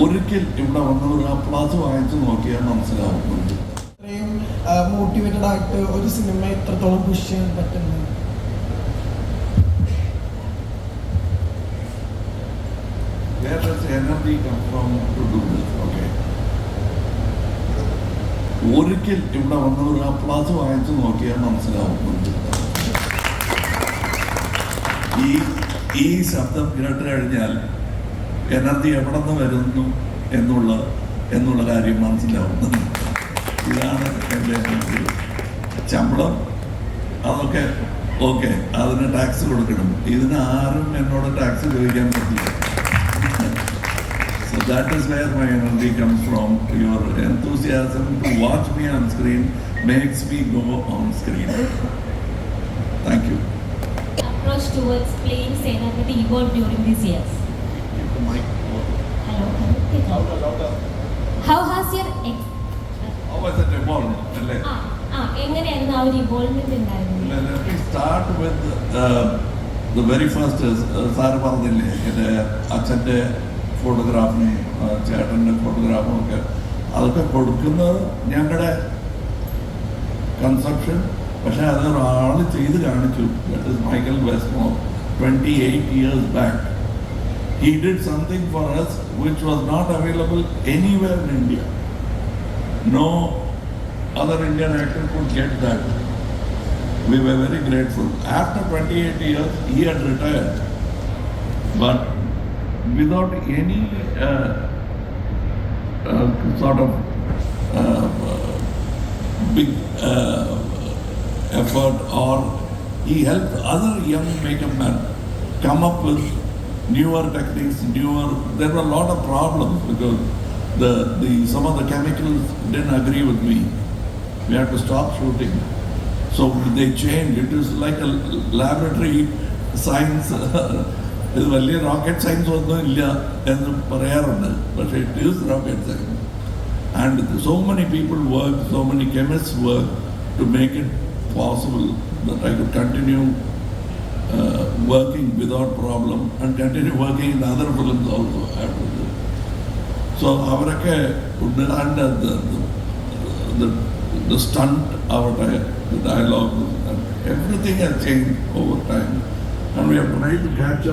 ഒരിക്കൽ ഇവിടെ വന്നവർ ആ പ്ലാസ് വാങ്ങിച്ചു നോക്കിയാൽ മനസ്സിലാവുന്നുണ്ട്. ഇത്രയും മോട്ടിവേറ്റഡ് ആയിട്ട് ഒരു സിനിമ എത്രത്തോളം പുഷ് ചെയ്യാൻ പറ്റുന്നു? Where does energy come from to do this? Okay. ഒരിക്കൽ ഇവിടെ വന്നവർ ആ പ്ലാസ് വാങ്ങിച്ചു നോക്കിയാൽ മനസ്സിലാവുന്നുണ്ട്. ഈ ശബ്ദം കേട്ട് കഴിഞ്ഞാൽ എനർജി എവിടെ നിന്ന് വരുന്നു എന്നുള്ള കാര്യം മനസ്സിലാവുന്നു. ഇതാണ് എൻ്റെ ശമ്പളം. അതൊക്കെ ഓക്കെ, അതിന് ടാക്സ് കൊടുക്കണം. ഇതിന് ആരും എന്നോട് ടാക്സ് ചോദിക്കാൻ പറ്റില്ല. So that is where my energy comes from. Your enthusiasm to watch me on screen makes me go on screen. Thank you. Approach towards playing Senapati evolved during these years. Hello. How has your How was it evolved? എങ്ങനെയായിരുന്നു ആ ഒരു ഇവോൾവ്മെന്റ് ഉണ്ടായിരുന്നത്? Let me start with the very first sir പറഞ്ഞില്ലേ, എൻ്റെ അച്ഛൻ്റെ ഫോട്ടോഗ്രാഫിനെ ചേട്ടൻ്റെ ഫോട്ടോഗ്രാഫും ഒക്കെ അതൊക്കെ കൊടുക്കുന്നത് ഞങ്ങളുടെ കൺസെപ്ഷൻ. പക്ഷെ അത് ഒരാൾ ചെയ്ത് കാണിച്ചു. That is Michael Westmore 28 years back. He did something for us which was not available anywhere in India. No other Indian actor could get that. We were very grateful. After 28 years, he had retired. But without any sort of big effort, or he helped other young makeup men come up with newer techniques, there were a lot of problems because some of the chemicals didn't agree with me. We had to stop shooting. So they changed. It is like a laboratory science. ഇത് വലിയ rocket science ഒന്നും ഇല്ല എന്ന് പറയാറുണ്ട്, പക്ഷേ it is rocket science. And so many people work, so many chemist work to make it possible that I could continue working without problem and continue working in other films also after this. So avarake and the stunt avate, the dialogue, and everything has changed over time, and we have tried to catch up.